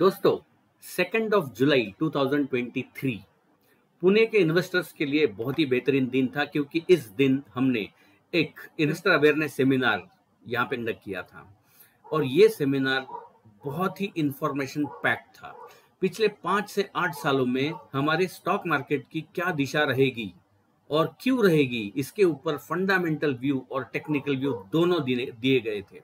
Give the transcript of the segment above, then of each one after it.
दोस्तों, 2 जुलाई 2023 पुणे के इन्वेस्टर्स के लिए बहुत ही बेहतरीन दिन था क्योंकि इस दिन हमने एक इन्वेस्टर अवेयरनेस सेमिनार यहाँ पे कंडक्ट किया था और ये सेमिनार बहुत ही इंफॉर्मेशन पैक्ड था। पिछले 5 से 8 सालों में हमारे स्टॉक मार्केट की क्या दिशा रहेगी और क्यों रहेगी, इसके ऊपर फंडामेंटल व्यू और टेक्निकल व्यू दोनों दिए गए थे।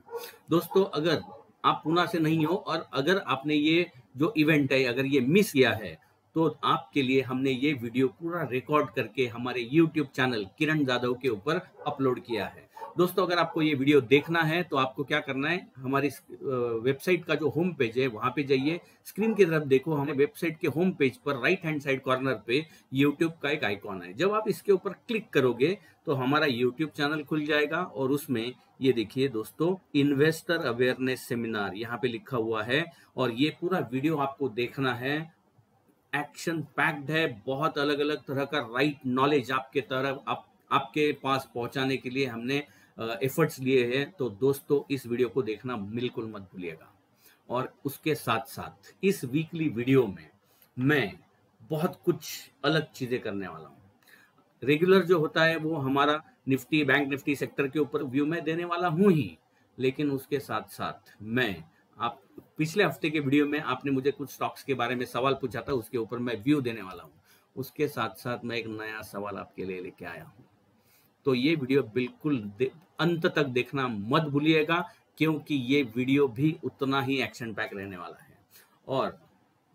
दोस्तों, अगर आप पुणे से नहीं हो और अगर आपने ये जो इवेंट है अगर ये मिस किया है तो आपके लिए हमने ये वीडियो पूरा रिकॉर्ड करके हमारे YouTube चैनल किरण जाधव के ऊपर अपलोड किया है। दोस्तों, अगर आपको ये वीडियो देखना है तो आपको क्या करना है, हमारी वेबसाइट का जो होम पेज है वहां पे जाइए, स्क्रीन की तरफ देखो। हमारे वेबसाइट के होम पेज पर राइट हैंड साइड कॉर्नर पे YouTube का एक आइकॉन है। जब आप इसके ऊपर क्लिक करोगे तो हमारा YouTube चैनल खुल जाएगा और उसमें ये देखिए दोस्तों, इन्वेस्टर अवेयरनेस सेमिनार यहाँ पे लिखा हुआ है और ये पूरा वीडियो आपको देखना है। एक्शन पैक्ड है, बहुत अलग अलग तरह का राइट नॉलेज आपके तरफ आपके पास पहुंचाने के लिए हमने एफर्ट्स लिए हैं। तो दोस्तों, इस वीडियो को देखना बिल्कुल मत भूलिएगा। और उसके साथ साथ इस वीकली वीडियो में मैं बहुत कुछ अलग चीजें करने वाला हूँ। रेगुलर जो होता है वो हमारा निफ्टी, बैंक निफ्टी सेक्टर के ऊपर व्यू में देने वाला हूं ही, लेकिन उसके साथ साथ मैं आप पिछले हफ्ते के वीडियो में आपने मुझे कुछ स्टॉक्स के बारे में सवाल पूछा था, उसके ऊपर मैं व्यू देने वाला हूं। उसके साथ साथ मैं एक नया सवाल आपके लिए लेके आया हूं। तो ये वीडियो बिल्कुल अंत तक देखना मत भूलिएगा क्योंकि ये वीडियो भी उतना ही एक्शन पैक रहने वाला है। और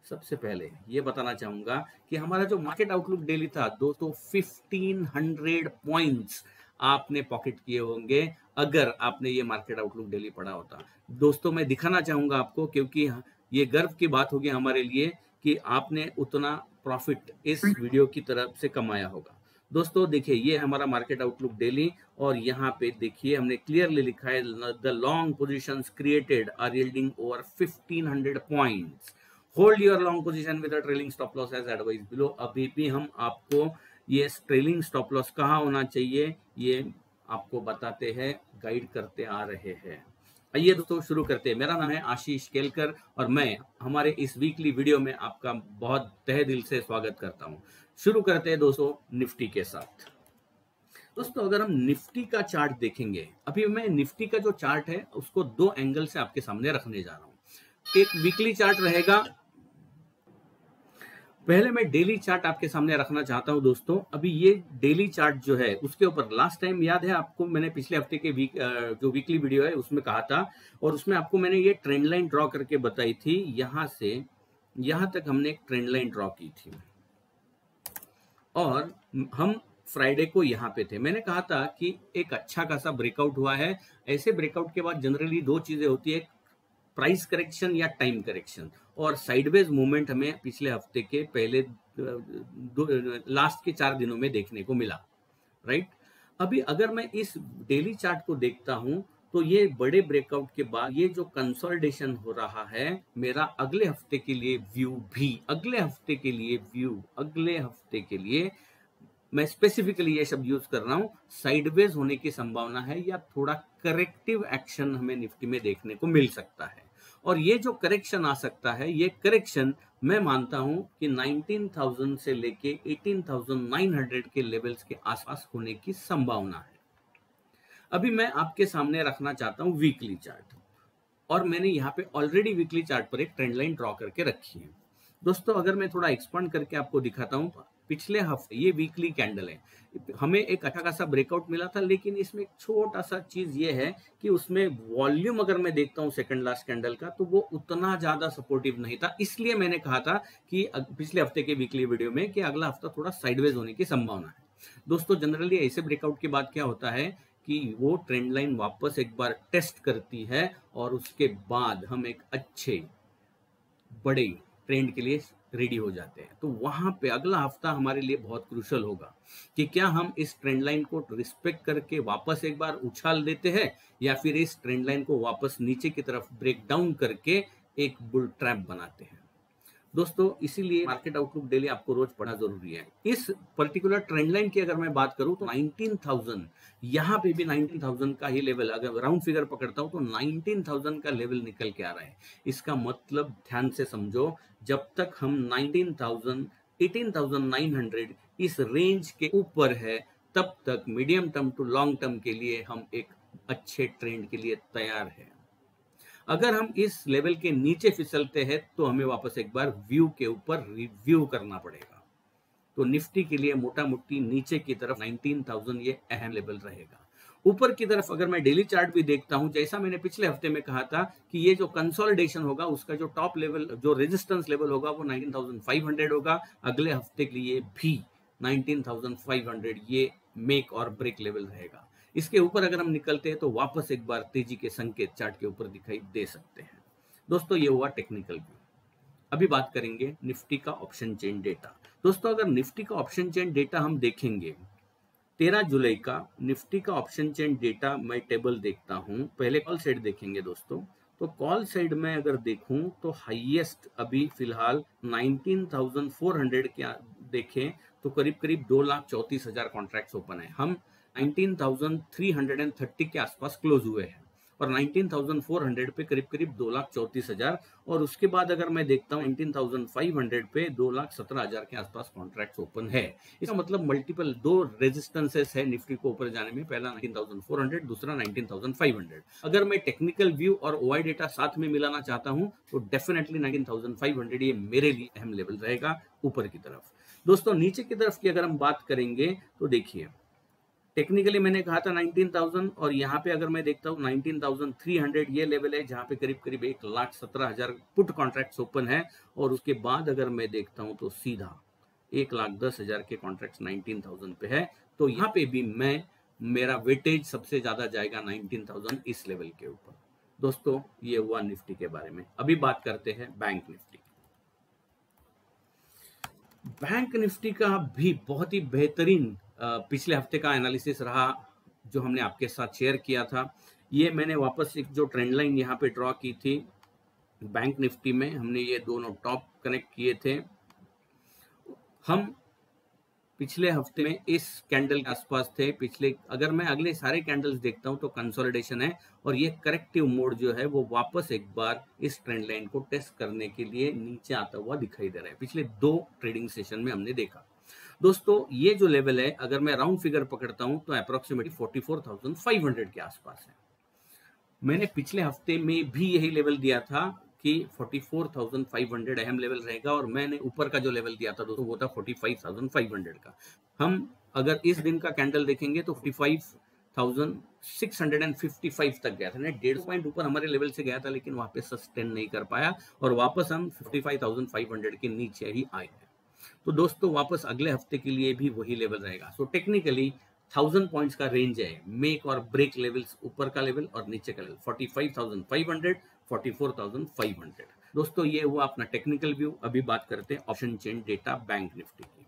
सबसे पहले ये बताना चाहूंगा कि हमारा जो मार्केट आउटलुक डेली था दोस्तों, 1500 पॉइंट्स आपने पॉकेट किए होंगे अगर आपने ये मार्केट आउटलुक डेली पढ़ा होता। दोस्तों, मैं दिखाना चाहूंगा आपको क्योंकि ये गर्व की बात होगी हमारे लिए कि आपने उतना प्रॉफिट इस वीडियो की तरफ से कमाया होगा। दोस्तों देखिए, ये हमारा मार्केट आउटलुक डेली और यहाँ पे देखिए हमने क्लियरली लिखा है the long positions created are yielding over 1500 points. Hold your long position with a trailing stop loss as advice below. अभी भी हम आपको ये ट्रेलिंग स्टॉप लॉस कहाँ होना चाहिए ये आपको बताते हैं, गाइड करते आ रहे हैं। आइए दोस्तों शुरू करते हैं। मेरा नाम है आशीष केलकर और मैं हमारे इस वीकली वीडियो में आपका बहुत तहे दिल से स्वागत करता हूं। शुरू करते हैं दोस्तों निफ्टी के साथ। दोस्तों, अगर हम निफ्टी का चार्ट देखेंगे, अभी मैं निफ्टी का जो चार्ट है उसको 2 एंगल से आपके सामने रखने जा रहा हूं। एक वीकली चार्ट रहेगा, पहले मैं डेली चार्ट आपके सामने रखना चाहता हूं। दोस्तों, अभी ये डेली चार्ट जो है उसके ऊपर लास्ट टाइम याद है आपको, मैंने पिछले हफ्ते के जो वीकली वीडियो है उसमें कहा था और उसमें आपको मैंने ये ट्रेंड लाइन ड्रॉ करके बताई थी। यहां से यहां तक हमने एक ट्रेंड लाइन ड्रॉ की थी और हम फ्राइडे को यहाँ पे थे। मैंने कहा था कि एक अच्छा खासा ब्रेकआउट हुआ है। ऐसे ब्रेकआउट के बाद जनरली 2 चीजें होती है, प्राइस करेक्शन या टाइम करेक्शन। और साइडवेज मूवमेंट हमें पिछले हफ्ते के पहले लास्ट के 4 दिनों में देखने को मिला, राइट। अभी अगर मैं इस डेली चार्ट को देखता हूं तो ये बड़े ब्रेकआउट के बाद ये जो कंसोलिडेशन हो रहा है, मेरा अगले हफ्ते के लिए व्यू भी, अगले हफ्ते के लिए मैं स्पेसिफिकली ये शब्द यूज कर रहा हूं, साइडवेज होने की संभावना है या थोड़ा करेक्टिव एक्शन हमें निफ्टी में देखने को मिल सकता है। और ये जो करेक्शन आ सकता है, ये करेक्शन मैं मानता हूं कि 19,000 से लेके 18,900 के लेवल्स के आसपास होने की संभावना है। अभी मैं आपके सामने रखना चाहता हूं वीकली चार्ट और मैंने यहाँ पे ऑलरेडी वीकली चार्ट पर एक ट्रेंड लाइन ड्रॉ करके रखी है। दोस्तों, अगर मैं थोड़ा एक्सपांड करके आपको दिखाता हूं, पिछले हफ्ते ये वीकली कैंडल है, हमें एक अच्छा खासा ब्रेकआउट मिला था, लेकिन इसमें एक छोटा सा चीज ये है कि उसमें वॉल्यूम अगर मैं देखता हूं सेकंड लास्ट कैंडल का तो वो उतना ज्यादा सपोर्टिव नहीं था। इसलिए मैंने कहा था कि पिछले हफ्ते के वीकली वीडियो में कि अगला हफ्ता थोड़ा साइडवेज होने की संभावना है। दोस्तों, जनरली ऐसे ब्रेकआउट के बाद क्या होता है कि वो ट्रेंड लाइन वापस एक बार टेस्ट करती है और उसके बाद हम एक अच्छे बड़े ट्रेंड के लिए रेडी हो जाते हैं। तो वहां पे अगला हफ्ता हमारे लिए बहुत क्रूशल होगा कि क्या हम इस ट्रेंड लाइन को रिस्पेक्ट करके वापस एक बार उछाल देते हैं या फिर इस ट्रेंड लाइन को वापस नीचे की तरफ ब्रेक डाउन करके एक बुल ट्रैप बनाते हैं। दोस्तों इसीलिए मार्केट आउटलुक डेली आपको रोज पढ़ना जरूरी है। इस पर्टिकुलर ट्रेंड लाइन की अगर मैं बात करूं तो 19,000, यहाँ पे भी 19,000 का ही लेवल, अगर राउंड फिगर पकड़ता हूं तो 19,000 का लेवल निकल के आ रहा है। इसका मतलब ध्यान से समझो, जब तक हम 19,000 18,900 इस रेंज के ऊपर है, तब तक medium term to long term के लिए हम एक अच्छे ट्रेंड के लिए तैयार है। अगर हम इस लेवल के नीचे फिसलते हैं तो हमें वापस एक बार व्यू के ऊपर रिव्यू करना पड़ेगा। तो निफ्टी के लिए मोटा मोटी नीचे की तरफ 19,000 ये अहम लेवल रहेगा। ऊपर की तरफ अगर मैं डेली चार्ट भी देखता हूं, जैसा मैंने पिछले हफ्ते में कहा था कि ये जो कंसोलिडेशन होगा उसका जो टॉप लेवल, जो रेजिस्टेंस लेवल होगा वो 19,500 होगा। अगले हफ्ते के लिए भी 19,500 ये मेक और ब्रेक लेवल रहेगा। इसके ऊपर अगर हम निकलते हैं तो वापस एक बार तेजी के संकेत चार्ट के ऊपर दिखाई दे सकते हैं। दोस्तों ये हुआ टेक्निकल व्यू। अभी बात करेंगे निफ्टी का ऑप्शन चेन डेटा। दोस्तों अगर निफ्टी का ऑप्शन चेन डेटा हम देखेंगे, 13 जुलाई का निफ्टी का ऑप्शन चेन डेटा मैं टेबल देखता हूं। पहले कॉल साइड देखेंगे दोस्तों, तो कॉल साइड में अगर देखूं तो हाईएस्ट अभी फिलहाल 19,400 के देखें तो करीब करीब 2,34,000 कॉन्ट्रैक्ट्स ओपन है। हम 19,330 के आसपास क्लोज हुए हैं और 19,400 पे करीब करीब 2,34,000, और उसके बाद अगर मैं देखता हूँ 19,500 पे 2,17,000 के आसपास कॉन्ट्रैक्ट्स ओपन है। इसका मतलब मल्टीपल दो रेजिस्टेंसेस है निफ्टी को ऊपर जाने में, पहला 19,400, दूसरा 19,500। अगर मैं टेक्निकल व्यू और ओआई डेटा साथ में मिलाना चाहता हूं तो डेफिनेटली 19,500 ये मेरे लिए अहम लेवल रहेगा ऊपर की तरफ। दोस्तों नीचे की तरफ की अगर हम बात करेंगे तो देखिए, टेक्निकली मैंने कहा था 19,000, और यहाँ पे अगर मैं देखता हूँ 19,300 ये लेवल है जहाँ पे करीब करीब 1,17,000 पुट कॉन्ट्रैक्ट्स ओपन है। और उसके बाद अगर मैं देखता हूँ तो सीधा 1,10,000 के कॉन्ट्रैक्ट्स 19,000 पे है। तो यहाँ पे भी मेरा वेटेज सबसे ज्यादा जाएगा 19,000 इस लेवल के ऊपर। दोस्तों ये हुआ निफ्टी के बारे में। अभी बात करते हैं बैंक निफ्टी। बैंक निफ्टी का भी बहुत ही बेहतरीन पिछले हफ्ते का एनालिसिस रहा जो हमने आपके साथ शेयर किया था। ये मैंने वापस एक जो ट्रेंड लाइन यहाँ पे ड्रॉ की थी बैंक निफ्टी में, हमने ये दोनों टॉप कनेक्ट किए थे। हम पिछले हफ्ते में इस कैंडल के आसपास थे। अगर मैं अगले सारे कैंडल्स देखता हूं तो कंसोलिडेशन है, और ये करेक्टिव मोड जो है वो वापस एक बार इस ट्रेंड लाइन को टेस्ट करने के लिए नीचे आता हुआ दिखाई दे रहा है। पिछले 2 ट्रेडिंग सेशन में हमने देखा। दोस्तों ये जो लेवल है अगर मैं राउंड फिगर पकड़ता हूं तो अप्रोक्सीमेटली 44,500 के आसपास है। मैंने पिछले हफ्ते में भी यही लेवल दिया था कि 44,500 अहम लेवल रहेगा, और मैंने ऊपर का जो लेवल दिया था दोस्तों वो था 45,500 का। हम अगर इस दिन का कैंडल देखेंगे तो 45,655 तक गया था, 1.5 पॉइंट ऊपर हमारे लेवल से गया था, लेकिन वहां पे सस्टेन नहीं कर पाया और वापस हम 55,500 के नीचे ही आए हैं। तो दोस्तों वापस अगले हफ्ते के लिए भी वही लेवल रहेगा। सो टेक्निकली 1000 पॉइंट्स का रेंज है, मेक और ब्रेक लेवल्स, ऊपर का लेवल और नीचे का लेवल 45,500, 44,500। दोस्तों ये हुआ अपना टेक्निकल व्यू। अभी बात करते हैं option chain data bank Nifty की।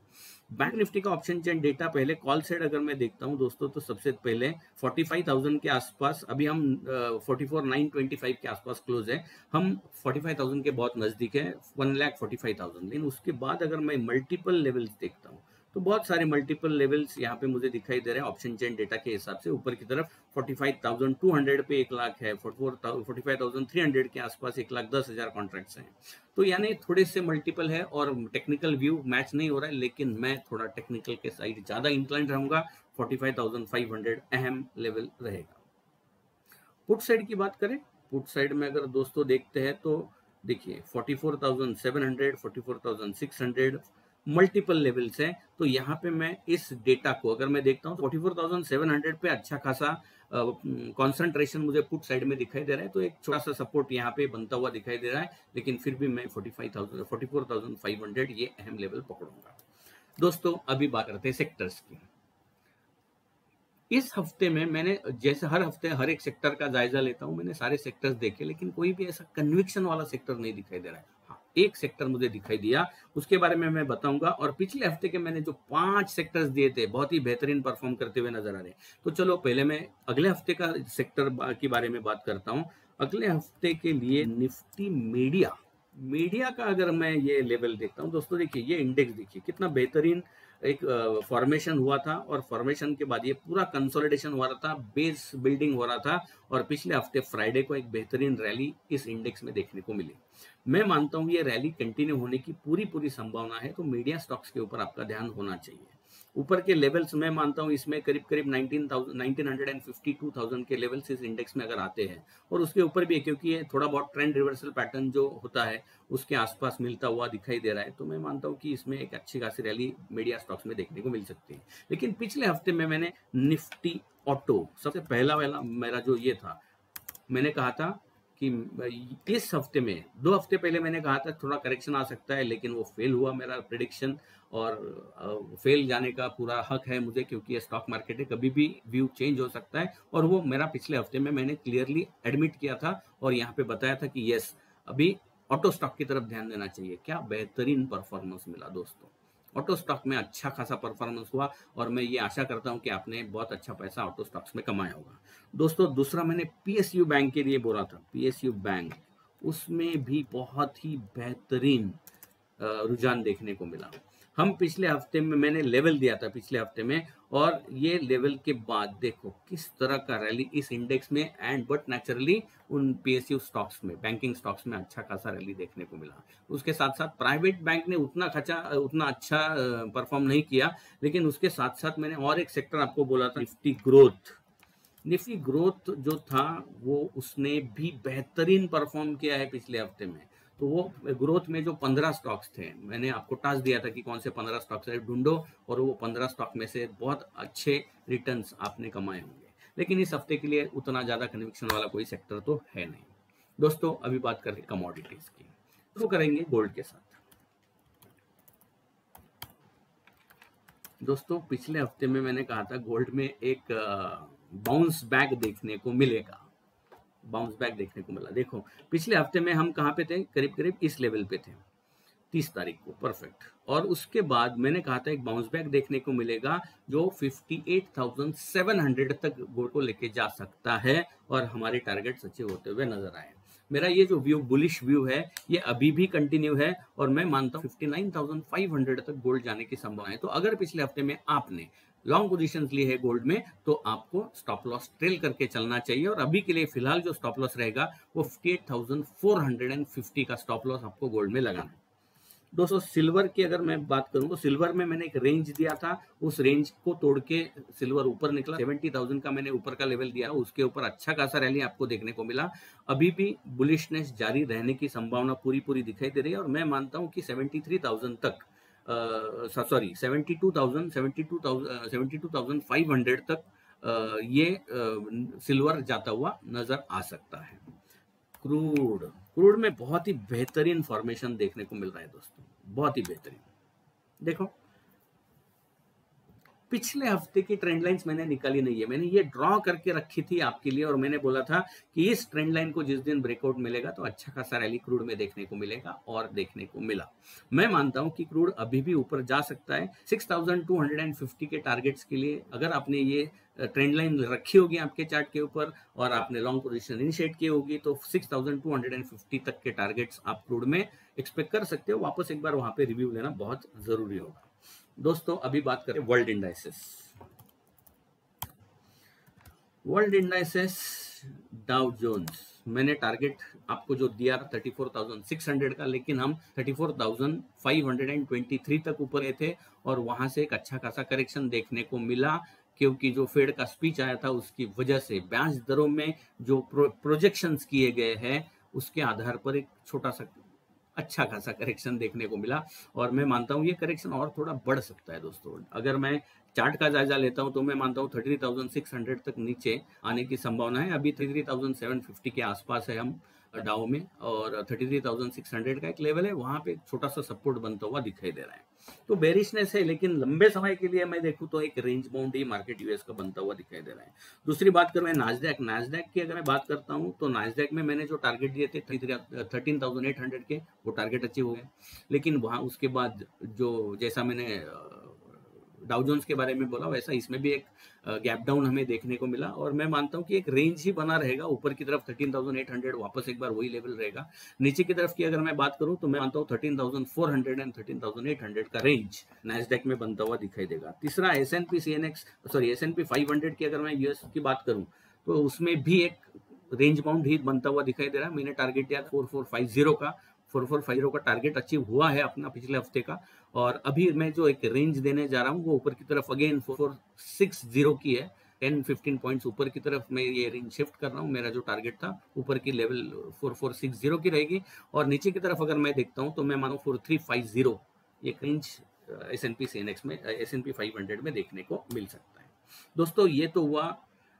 बैंक निफ्टी का ऑप्शन चेन डेटा पहले कॉल साइड अगर मैं देखता हूं दोस्तों तो सबसे पहले 45,000 के आसपास, अभी हम 44,925 के आसपास क्लोज है। हम 45,000 के बहुत नजदीक है, 1,45,000। लेकिन उसके बाद अगर मैं मल्टीपल लेवल्स देखता हूं तो बहुत सारे मल्टीपल लेवल्स यहाँ पे मुझे दिखाई दे रहे हैं ऑप्शन चेन डेटा के हिसाब से। ऊपर की तरफ 45,200 पे 1 लाख है, 45,300 के आसपास 1,10,000 कॉन्ट्रैक्ट्स हैं। तो यानी थोड़े से मल्टीपल है और टेक्निकल व्यू मैच नहीं हो रहा है, लेकिन मैं थोड़ा टेक्निकल के साइड ज्यादा इंक्लाइंड रहूंगा। 45,500 अहम लेवल रहेगा। पुट साइड की बात करें, पुट साइड में अगर दोस्तों देखते हैं तो देखिए 44,700, 44,600 मल्टीपल लेवल्स हैं। तो यहाँ पे मैं इस डेटा को अगर मैं देखता हूँ 44,700 पे अच्छा खासा कॉन्सेंट्रेशन मुझे पुट साइड में दिखाई दे रहा है। तो एक छोटा सा सपोर्ट यहाँ पे बनता हुआ दिखाई दे रहा है, लेकिन फिर भी मैं 44,500 ये अहम लेवल पकड़ूंगा। दोस्तों अभी बात करते हैं सेक्टर्स की। इस हफ्ते में मैंने, जैसे हर हफ्ते हर एक सेक्टर का जायजा लेता हूं, मैंने सारे सेक्टर्स देखे, लेकिन कोई भी ऐसा कन्विक्शन वाला सेक्टर नहीं दिखाई दे रहा है। हाँ, एक सेक्टर मुझे दिखाई दिया, उसके बारे में मैं बताऊंगा। और पिछले हफ्ते के मैंने जो 5 सेक्टर्स दिए थे बहुत ही बेहतरीन परफॉर्म करते हुए नजर आ रहे हैं। तो चलो पहले मैं अगले हफ्ते का सेक्टर के बारे में बात करता हूं। अगले हफ्ते के लिए निफ्टी मीडिया मीडिया का अगर मैं ये लेवल देखता हूँ दोस्तों, देखिए ये इंडेक्स देखिए कितना बेहतरीन एक फॉर्मेशन हुआ था, और फॉर्मेशन के बाद ये पूरा कंसोलिडेशन हो रहा था, बेस बिल्डिंग हो रहा था, और पिछले हफ्ते फ्राइडे को एक बेहतरीन रैली इस इंडेक्स में देखने को मिली। मैं मानता हूँ ये रैली कंटिन्यू होने की पूरी पूरी संभावना है, तो मीडिया स्टॉक्स के ऊपर आपका ध्यान होना चाहिए। ऊपर के लेवल्स मैं मानता हूँ इसमें करीब करीब 1952,000 के लेवल्स इस इंडेक्स में अगर आते हैं, और उसके ऊपर भी है, क्योंकि ये थोड़ा बहुत ट्रेंड रिवर्सल पैटर्न जो होता है उसके आसपास मिलता हुआ दिखाई दे रहा है, तो मैं मानता हूँ कि इसमें एक अच्छी खासी रैली मीडिया स्टॉक्स में देखने को मिल सकती है। लेकिन पिछले हफ्ते में मैंने निफ्टी ऑटो सबसे पहला वाला मेरा जो ये था, मैंने कहा था कि इस हफ्ते में 2 हफ्ते पहले मैंने कहा था थोड़ा करेक्शन आ सकता है, लेकिन वो फेल हुआ मेरा प्रेडिक्शन, और फेल जाने का पूरा हक है मुझे, क्योंकि ये स्टॉक मार्केट है, कभी भी व्यू चेंज हो सकता है, और वो मेरा पिछले हफ्ते में मैंने क्लियरली एडमिट किया था और यहाँ पे बताया था कि यस, अभी ऑटो स्टॉक की तरफ ध्यान देना चाहिए। क्या बेहतरीन परफॉर्मेंस मिला दोस्तों, ऑटो स्टॉक में अच्छा खासा परफॉर्मेंस हुआ, और मैं ये आशा करता हूं कि आपने बहुत अच्छा पैसा ऑटो स्टॉक्स में कमाया होगा। दोस्तों दूसरा मैंने पीएसयू बैंक के लिए बोला था, पीएसयू बैंक, उसमें भी बहुत ही बेहतरीन रुझान देखने को मिला। हम पिछले हफ्ते में मैंने लेवल दिया था पिछले हफ्ते में, और ये लेवल के बाद देखो किस तरह का रैली इस इंडेक्स में, एंड बट नेचुरली उन पीएसयू स्टॉक्स में, बैंकिंग स्टॉक्स में अच्छा खासा रैली देखने को मिला। उसके साथ साथ प्राइवेट बैंक ने उतना अच्छा परफॉर्म नहीं किया, लेकिन उसके साथ साथ मैंने और एक सेक्टर आपको बोला था, निफ्टी ग्रोथ। निफ्टी ग्रोथ जो था वो उसने भी बेहतरीन परफॉर्म किया है पिछले हफ्ते में। तो वो ग्रोथ में जो 15 स्टॉक्स थे, मैंने आपको टास्क दिया था कि कौन से 15 स्टॉक्स है ढूंढो, और वो 15 स्टॉक में से बहुत अच्छे रिटर्न्स आपने कमाए होंगे। लेकिन इस हफ्ते के लिए उतना ज्यादा कन्विक्शन वाला कोई सेक्टर तो है नहीं। दोस्तों अभी बात करें कमोडिटीज की, शुरू करेंगे गोल्ड के साथ। दोस्तों पिछले हफ्ते में मैंने कहा था गोल्ड में एक बाउंस बैक देखने को मिलेगा, बाउंस बैक देखने को मिला। देखो पिछले हफ्ते में हम कहाँ पे थे, करीब करीब इस लेवल पे थे 30 तारीख को, परफेक्ट। और उसके बाद मैंने कहा था एक बाउंस बैक देखने को मिलेगा जो 58,700 तक गोल्ड को लेके जा सकता है, और हमारे टारगेट सच्चे होते हुए नजर आए। मेरा ये जो व्यू, बुलिश व्यू है, ये अभी भी कंटिन्यू है, और मैं मानता हूँ 59,500 तक गोल्ड जाने की संभावना है। तो अगर पिछले हफ्ते में आपने लॉन्ग पोजीशंस ली है गोल्ड में, तो आपको स्टॉप लॉस ट्रेल करके चलना चाहिए, और अभी के लिए फिलहाल जो स्टॉप लॉस रहेगा वो 58,450 का स्टॉप लॉस आपको गोल्ड में लगाना है। दोस्तों सिल्वर की अगर मैं बात करूं तो सिल्वर में मैंने एक रेंज दिया था, उस रेंज को तोड़ के सिल्वर ऊपर निकला। 70,000 का मैंने ऊपर का लेवल दिया, उसके ऊपर अच्छा खासा रैली आपको देखने को मिला। अभी भी बुलिशनेस जारी रहने की संभावना पूरी पूरी दिखाई दे रही है, और मैं मानता हूं कि 73,000 तक, सॉरी 72,500 तक ये सिल्वर जाता हुआ नजर आ सकता है। क्रूड, क्रूड में बहुत ही बेहतरीन फॉर्मेशन देखने को मिल रहा है दोस्तों, बहुत ही बेहतरीन। देखो पिछले हफ्ते की ट्रेंड लाइंस मैंने निकाली नहीं है, मैंने ये ड्रॉ करके रखी थी आपके लिए, और मैंने बोला था कि इस ट्रेंड लाइन को जिस दिन ब्रेकआउट मिलेगा तो अच्छा खासा रैली क्रूड में देखने को मिलेगा, और देखने को मिला। मैं मानता हूं कि क्रूड अभी भी ऊपर जा सकता है 6,250 के टारगेट्स के लिए। अगर आपने ये ट्रेंड लाइन रखी होगी आपके चार्ट के ऊपर, और आपने लॉन्ग पोजीशन इनिशिएट की होगी, तो 6,250 तक के टारगेट्स आप क्रूड में एक्सपेक्ट कर सकते हो। वापस एक बार वहां पे रिव्यू लेना बहुत जरूरी होगा। दोस्तों अभी बात करें world indices. World indices, Dow Jones, मैंने टारगेट आपको जो दिया 34,600 का, लेकिन हम 34,523 तक ऊपर गए थे, और वहां से एक अच्छा खासा करेक्शन देखने को मिला, क्योंकि जो फेड का स्पीच आया था उसकी वजह से ब्याज दरों में जो प्रोजेक्शंस किए गए हैं उसके आधार पर एक छोटा सा अच्छा खासा करेक्शन देखने को मिला, और मैं मानता हूं ये करेक्शन और थोड़ा बढ़ सकता है दोस्तों। अगर मैं चार्ट का जायजा लेता हूं तो मैं मानता हूं 33,600 तक नीचे आने की संभावना है। अभी 33,750 के आसपास है हम डाउ में, और 33,600 का एक लेवल है, वहां पे छोटा सा सपोर्ट बनता हुआ दिखाई दे रहा है। तो बेरिशनेस है, लेकिन लंबे समय के लिए मैं देखूं तो एक रेंज बाउंड ही मार्केट यूएस का बनता हुआ दिखाई दे रहा है। दूसरी बात करूं मैं नास्डैक, नास्डैक की अगर मैं बात करता हूं तो नास्डैक में मैंने जो टारगेट दिए थे 13,800 के, वो टारगेट अचीव हो गए। लेकिन वहां उसके बाद जो जैसा मैंने डाउ जोन्स के बारे में बोला, वैसा इसमें भी एक गैप डाउन हमें देखने को मिला और मैं मानता हूं कि एक रेंज ही बना रहेगा। ऊपर की तरफ 13,800 वापस एक बार वही लेवल रहेगा। नीचे की तरफ की अगर मैं बात करूं तो मैं मानता हूं 13,400 एंड 13,800 का रेंज नैस्डैक में बनता हुआ दिखाई देगा। तीसरा S&P 500 की अगर मैं यूएस की बात करूं तो उसमें भी एक रेंज बाउंड ही बनता हुआ दिखाई दे रहा है। मैंने टारगेट दिया 4450 का टारगेट अचीव हुआ है अपना पिछले हफ्ते का, और अभी मैं जो एक रेंज देने जा रहा हूँ वो ऊपर की तरफ अगेन 4460 की है। 10-15 पॉइंट्स ऊपर की तरफ मैं ये रेंज शिफ्ट कर रहा हूँ। मेरा जो टारगेट था ऊपर की लेवल 4460 की रहेगी, और नीचे की तरफ अगर मैं देखता हूँ तो मैं मानो 4350 ये रेंज S&P 500 में देखने को मिल सकता है। दोस्तों ये तो हुआ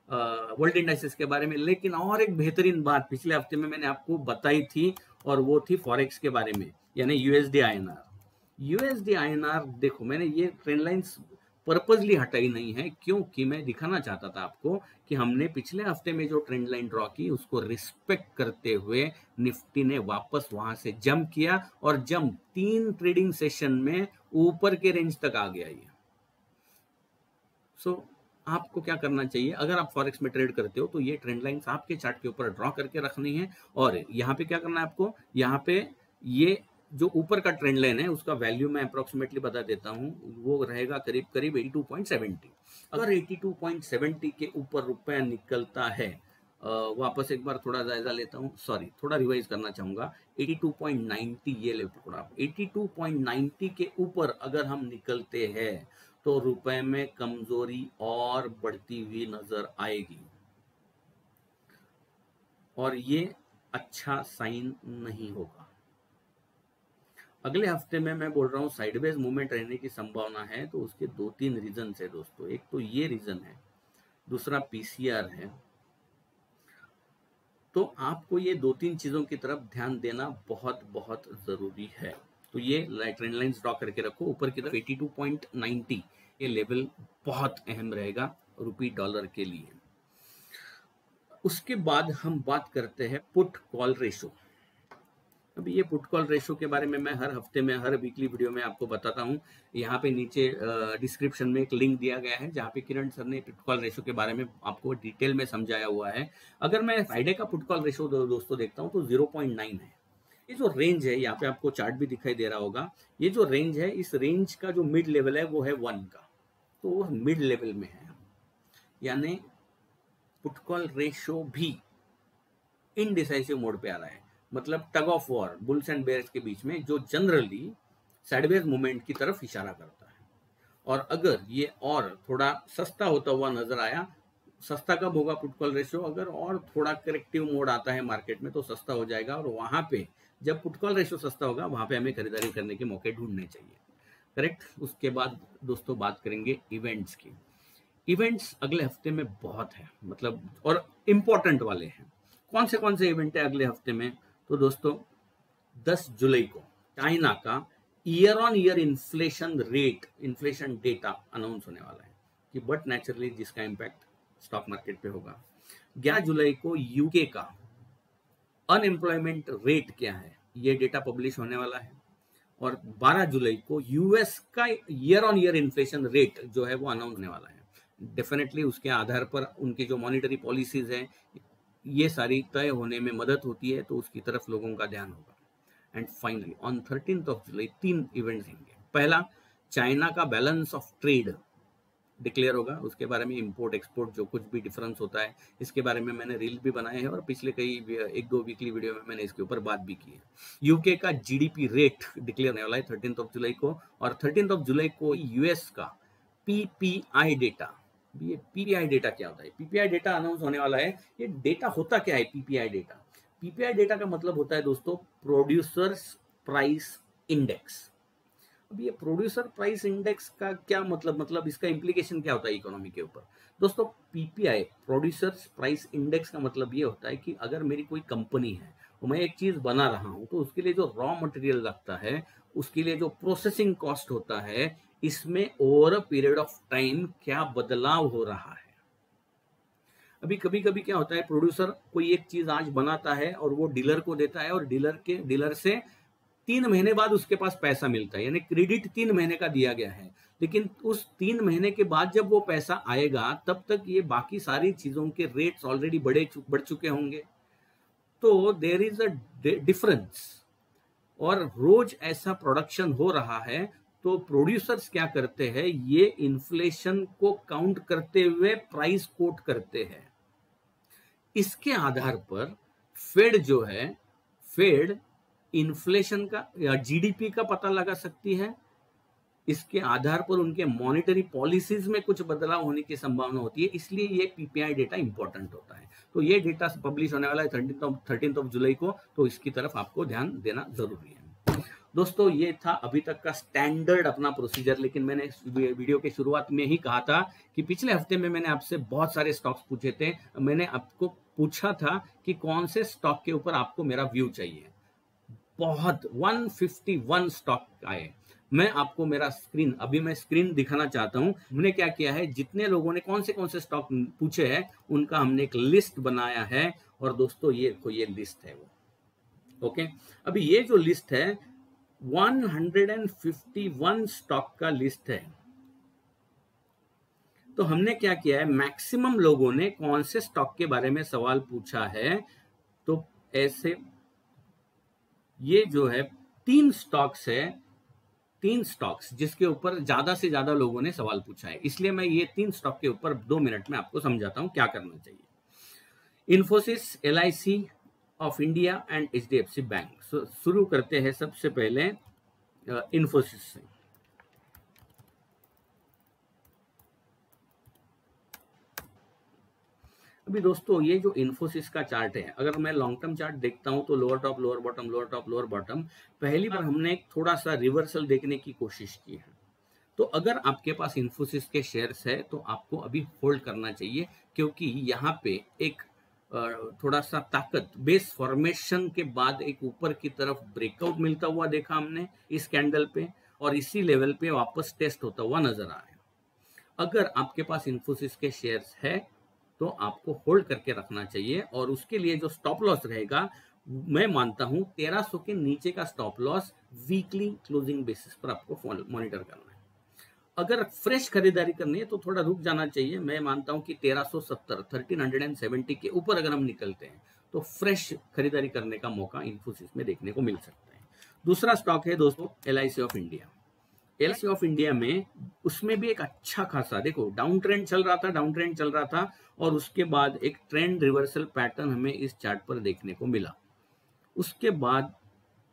वर्ल्ड इंडाइसेस के बारे में, लेकिन और एक बेहतरीन बात पिछले हफ्ते में मैंने आपको बताई थी और वो थी फॉरेक्स के बारे में, यानी यूएसडी आईएनआर। देखो मैंने ये ट्रेंड लाइंस पर्पजली हटाई नहीं है, क्योंकि मैं दिखाना चाहता था आपको कि हमने पिछले हफ्ते में जो ट्रेंड लाइन ड्रॉ की उसको रिस्पेक्ट करते हुए निफ्टी ने वापस वहां से जंप किया, और जंप 3 ट्रेडिंग सेशन में ऊपर के रेंज तक आ गया ये। आपको क्या करना चाहिए, अगर आप फॉरेक्स में ट्रेड करते हो तो ये ट्रेंड लाइंस आपके चार्ट के ऊपर ड्रॉ करके रखनी है, और यहाँ पे क्या करना है आपको, यहाँ पे ये जो ऊपर का ट्रेंड लाइन है उसका वैल्यू मैं अप्रोक्सीमेटली बता देता हूँ, वो रहेगा करीब करीब 82.70। अगर 82.70 के ऊपर रुपया निकलता है, वापस एक बार थोड़ा जायजा लेता हूँ, सॉरी थोड़ा रिवाइज करना चाहूंगा, 82.90 ये ले पकड़ा, 82.90 के ऊपर अगर हम निकलते हैं तो रुपए में कमजोरी और बढ़ती हुई नजर आएगी, और ये अच्छा साइन नहीं होगा। अगले हफ्ते में मैं बोल रहा हूं साइडवेज मूवमेंट रहने की संभावना है, तो उसके 2-3 रीजन है दोस्तों। एक तो ये रीजन है, दूसरा पीसीआर है। तो आपको ये 2-3 चीजों की तरफ ध्यान देना बहुत बहुत जरूरी है। तो ये ट्रेंड लाइंस ड्रॉ करके रखो, ऊपर की तरफ 82.90 ये लेवल बहुत अहम रहेगा रुपी डॉलर के लिए। उसके बाद हम बात करते हैं पुट कॉल रेशो। अभी ये पुट कॉल रेशो के बारे में मैं हर हफ्ते में हर वीकली वीडियो में आपको बताता हूँ। यहाँ पे नीचे डिस्क्रिप्शन में एक लिंक दिया गया है जहाँ पे किरण सर ने पुट कॉल रेशो के बारे में आपको डिटेल में समझाया हुआ है। अगर मैं फ्राइडे का पुट कॉल रेशो दोस्तों देखता हूँ तो 0.9 है। ये जो रेंज है, यहाँ पे आपको चार्ट भी दिखाई दे रहा होगा, ये जो रेंज है इस रेंज का जो मिड लेवल है वो है 1 का, तो वो मिड लेवल में है, यानी पुट कॉल रेशो भी इनडिसाइसिव मोड पे आ रहा है। मतलब tug of war bulls and bears के बीच में, जो जनरली साइडवेज मूवमेंट की तरफ इशारा करता है। और अगर ये और थोड़ा सस्ता होता हुआ नजर आया, सस्ता कब होगा पुट कॉल रेशियो, अगर और थोड़ा करेक्टिव मोड आता है मार्केट में तो सस्ता हो जाएगा, और वहां पे जब पुट कॉल रेशियो सस्ता होगा वहां पे हमें खरीदारी करने के मौके ढूंढने चाहिए। करेक्ट। उसके बाद दोस्तों बात करेंगे इवेंट्स की। इवेंट्स अगले हफ्ते में बहुत है, मतलब और इम्पोर्टेंट वाले हैं। कौन से इवेंट है अगले हफ्ते में, तो दोस्तों 10 जुलाई को चाइना का year on year inflation data announce होने वाला है, कि बट नेचुरली जिसका इम्पैक्ट स्टॉक मार्केट पे होगा। 11 जुलाई को यूके का अनएम्प्लॉयमेंट रेट क्या है ये डेटा पब्लिश होने वाला है, और 12 जुलाई को यूएस का year on year inflation rate जो है वो अनाउंस होने वाला है। डेफिनेटली उसके आधार पर उनकी जो मॉनिटरी पॉलिसीज है ये सारी तय होने में मदद होती है, तो उसकी तरफ लोगों का ध्यान होगा। And finally on 13 July 3 events होंगे। पहला, चाइना का बैलेंस ऑफ ट्रेड डिक्लेयर होगा, उसके बारे में इंपोर्ट एक्सपोर्ट जो कुछ भी डिफरेंस होता है इसके बारे में मैंने रील भी बनाए हैं, और पिछले कई 1-2 वीकली वीडियो में मैंने इसके ऊपर बात भी की है। यूके का जीडीपी रेट डिक्लेयर होने वाला है 13 जुलाई को, और 13 जुलाई को यूएस का पीपीआई डेटा। ये पीपीआई डेटा क्या होता है, पीपीआई डेटा अनाउंस होने वाला है। ये डेटा होता क्या है पीपीआई डेटा? पीपीआई डेटा का मतलब होता है दोस्तों प्रोड्यूसर्स प्राइस इंडेक्स। अब ये प्रोड्यूसर प्राइस इंडेक्स का क्या मतलब इसका इंप्लीकेशन क्या होता है इकोनॉमी के ऊपर? दोस्तों पीपीआई प्रोड्यूसर्स प्राइस इंडेक्स का मतलब ये होता है कि अगर मेरी कोई कंपनी है तो मैं एक चीज बना रहा हूं, तो उसके लिए जो रॉ मटेरियल लगता है, उसके लिए जो प्रोसेसिंग कॉस्ट होता है, इसमें over a period of time क्या बदलाव हो रहा है। अभी कभी कभी क्या होता है, प्रोड्यूसर कोई एक चीज आज बनाता है और वो डीलर को देता है, और डीलर से 3 महीने बाद उसके पास पैसा मिलता है, यानी क्रेडिट 3 महीने का दिया गया है। लेकिन उस 3 महीने के बाद जब वो पैसा आएगा तब तक ये बाकी सारी चीजों के रेट्स ऑलरेडी बढ़ चुके होंगे। तो देयर इज अ डिफरेंस, और रोज ऐसा प्रोडक्शन हो रहा है। तो प्रोड्यूसर्स क्या करते हैं, ये इन्फ्लेशन को काउंट करते हुए प्राइस कोट करते हैं। इसके आधार पर फेड जो है, फेड इन्फ्लेशन का या जीडीपी का पता लगा सकती है। इसके आधार पर उनके मॉनेटरी पॉलिसीज में कुछ बदलाव होने की संभावना होती है, इसलिए ये पीपीआई डेटा इंपॉर्टेंट होता है। तो ये डेटा पब्लिश होने वाला है 13 जुलाई को, तो इसकी तरफ आपको ध्यान देना जरूरी है। दोस्तों ये था अभी तक का स्टैंडर्ड अपना प्रोसीजर, लेकिन मैंने इस वीडियो के शुरुआत में ही कहा था कि पिछले हफ्ते में मैंने आपसे बहुत सारे स्टॉक्स पूछे थे। मैंने आपको पूछा था कि कौन से स्टॉक के ऊपर आपको मेरा व्यू चाहिए। बहुत 151 स्टॉक आए। मैं आपको मेरा स्क्रीन, अभी मैं स्क्रीन दिखाना चाहता हूं। हमने क्या किया है, जितने लोगों ने कौन से स्टॉक पूछे हैं उनका हमने एक लिस्ट बनाया है। और दोस्तों ये लिस्ट है वो, ओके। अभी ये जो लिस्ट है 151 स्टॉक का लिस्ट है। तो हमने क्या किया है, मैक्सिमम लोगों ने कौन से स्टॉक के बारे में सवाल पूछा है। तो ऐसे ये जो है 3 स्टॉक्स है, 3 स्टॉक्स जिसके ऊपर ज्यादा से ज्यादा लोगों ने सवाल पूछा है, इसलिए मैं ये 3 स्टॉक के ऊपर 2 मिनट में आपको समझाता हूं क्या करना चाहिए। Infosys, LIC of India and HDFC bank. शुरू करते हैं सबसे पहले इन्फोसिस से। अभी दोस्तों ये जो इन्फोसिस का चार्ट है, अगर मैं लॉन्ग टर्म चार्ट देखता हूं तो lower top lower bottom, lower top lower bottom, पहली बार हमने एक थोड़ा सा रिवर्सल देखने की कोशिश की है। तो अगर आपके पास इन्फोसिस के शेयर्स है तो आपको अभी होल्ड करना चाहिए, क्योंकि यहाँ पे एक थोड़ा सा ताकत, बेस फॉर्मेशन के बाद एक ऊपर की तरफ ब्रेकआउट मिलता हुआ देखा हमने इस कैंडल पे, और इसी लेवल पे वापस टेस्ट होता हुआ नजर आ रहा है। अगर आपके पास इन्फोसिस के शेयर्स है तो आपको होल्ड करके रखना चाहिए, और उसके लिए जो स्टॉप लॉस रहेगा, मैं मानता हूं 1300 के नीचे का stop loss weekly closing basis पर आपको मॉनिटर करना है। अगर फ्रेश खरीदारी करनी है तो थोड़ा रुक जाना चाहिए। मैं मानता हूं कि 1370 1370 के ऊपर अगर हम निकलते हैं तो फ्रेश खरीदारी करने का मौका इन्फोसिस में देखने को मिल सकता है। दूसरा स्टॉक है दोस्तों LIC of India. LIC of India में उसमें भी एक अच्छा खासा, देखो डाउन ट्रेंड चल रहा था, और उसके बाद एक ट्रेंड रिवर्सल पैटर्न हमें इस चार्ट पर देखने को मिला। उसके बाद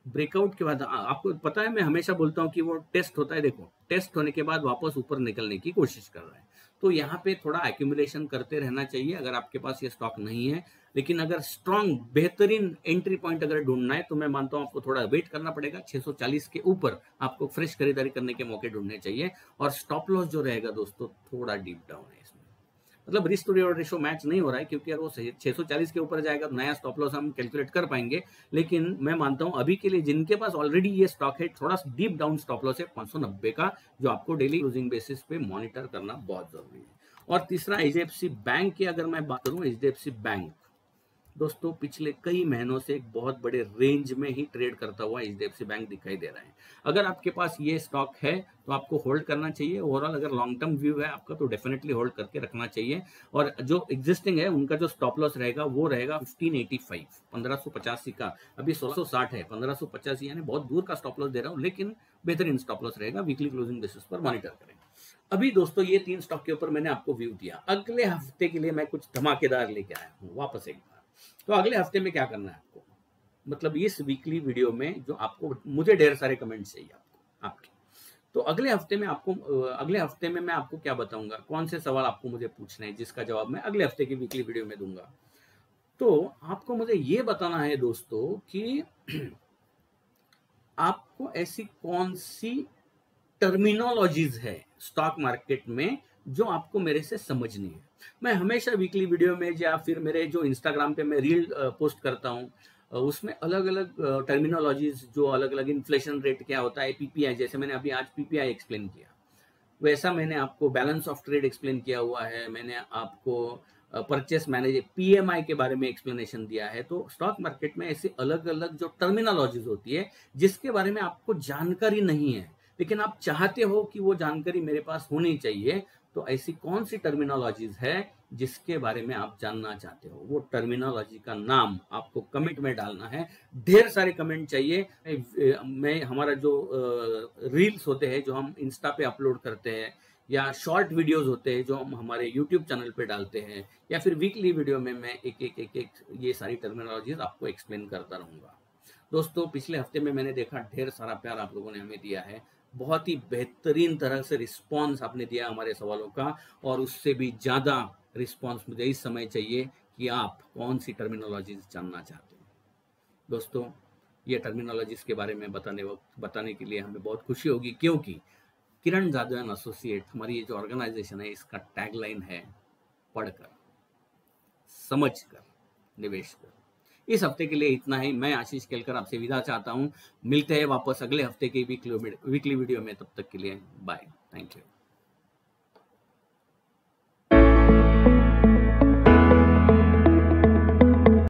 ब्रेकआउट के बाद आपको पता है, मैं हमेशा बोलता हूं कि वो टेस्ट होता है, देखो टेस्ट होने के बाद वापस ऊपर निकलने की कोशिश कर रहा है। तो यहाँ पे थोड़ा एक्यूमुलेशन करते रहना चाहिए अगर आपके पास ये स्टॉक नहीं है। लेकिन अगर स्ट्रॉन्ग बेहतरीन एंट्री पॉइंट अगर ढूंढना है तो मैं मानता हूं आपको थोड़ा वेट करना पड़ेगा। 640 के ऊपर आपको फ्रेश खरीदारी करने के मौके ढूंढने चाहिए। और स्टॉप लॉस जो रहेगा दोस्तों थोड़ा डीप डाउन है इसमें, मतलब risk to reward ratio match नहीं हो रहा है, क्योंकि अगर वो 640 के ऊपर जाएगा तो नया स्टॉप लॉस हम कैलकुलेट कर पाएंगे। लेकिन मैं मानता हूं अभी के लिए जिनके पास ऑलरेडी ये स्टॉक है, थोड़ा डीप डाउन स्टॉप लॉस है 590 का, जो आपको डेली क्लोजिंग बेसिस पे मॉनिटर करना बहुत जरूरी है। और तीसरा HDFC बैंक की अगर मैं बात करूं, HDFC बैंक दोस्तों पिछले कई महीनों से एक बहुत बड़े रेंज में ही ट्रेड करता हुआ HDFC बैंक दिखाई दे रहा है। अगर आपके पास ये स्टॉक है तो आपको होल्ड करना चाहिए। ओवरऑल अगर लॉन्ग टर्म व्यू है आपका तो डेफिनेटली होल्ड करके रखना चाहिए। और जो एग्जिस्टिंग है उनका जो स्टॉप लॉस रहेगा वो रहेगा 1585, 1585 का। अभी 1660 है, 1585 यानी बहुत दूर का स्टॉप लॉस दे रहा हूँ, लेकिन बेहतरीन स्टॉप लॉस रहेगा। वीकली क्लोजिंग बेसिस पर मॉनिटर करें। अभी दोस्तों ये 3 स्टॉक के ऊपर मैंने आपको व्यू दिया। अगले हफ्ते के लिए मैं कुछ धमाकेदार लेके आया हूँ वापस एक बार। तो अगले हफ्ते में क्या करना है आपको, मतलब इस वीकली वीडियो में जो आपको, मुझे ढेर सारे कमेंट्स चाहिए आपके। तो अगले हफ्ते में मैं आपको क्या बताऊंगा, कौन से सवाल आपको मुझे पूछने हैं, जिसका जवाब मैं अगले हफ्ते की वीकली वीडियो में दूंगा। तो आपको मुझे ये बताना है दोस्तों कि आपको ऐसी कौन सी टर्मिनोलॉजीज है स्टॉक मार्केट में जो आपको मेरे से समझनी है। मैं हमेशा वीकली वीडियो में या फिर मेरे जो इंस्टाग्राम पे मैं रील पोस्ट करता हूँ उसमें अलग अलग टर्मिनोलॉजीज, जो अलग अलग इन्फ्लेशन रेट क्या होता है, PPI, जैसे मैंने अभी आज PPI एक्सप्लेन किया, वैसा मैंने आपको बैलेंस ऑफ ट्रेड एक्सप्लेन किया हुआ है। मैंने आपको परचेस मैनेजर PMI के बारे में एक्सप्लेनेशन दिया है। तो स्टॉक मार्केट में ऐसी अलग अलग जो टर्मिनोलॉजीज होती है जिसके बारे में आपको जानकारी नहीं है, लेकिन आप चाहते हो कि वो जानकारी मेरे पास होनी चाहिए, तो ऐसी कौन सी टर्मिनोलॉजीज है जिसके बारे में आप जानना चाहते हो, वो टर्मिनोलॉजी का नाम आपको कमेंट में डालना है। ढेर सारे कमेंट चाहिए। मैं हमारा जो रील्स होते हैं जो हम इंस्टा पे अपलोड करते हैं, या शॉर्ट वीडियोस होते हैं जो हम हमारे यूट्यूब चैनल पे डालते हैं, या फिर वीकली वीडियो में मैं एक ये सारी टर्मिनोलॉजीज आपको एक्सप्लेन करता रहूंगा। दोस्तों, पिछले हफ्ते में मैंने देखा ढेर सारा प्यार आप लोगों ने हमें दिया है, बहुत ही बेहतरीन तरह से रिस्पॉन्स आपने दिया हमारे सवालों का, और उससे भी ज़्यादा रिस्पॉन्स मुझे इस समय चाहिए कि आप कौन सी टर्मिनोलॉजीज जानना चाहते हैं। दोस्तों, ये टर्मिनोलॉजीज के बारे में बताने के लिए हमें बहुत खुशी होगी, क्योंकि किरण जादव एंड एसोसिएट हमारी ये जो ऑर्गेनाइजेशन है, इसका टैगलाइन है पढ़कर, समझकर, निवेश कर। इस हफ्ते के लिए इतना ही। मैं आशीष केलकर आपसे विदा चाहता हूं। मिलते हैं वापस अगले हफ्ते के वीकली वीडियो में। तब तक के लिए बाय। Thank you.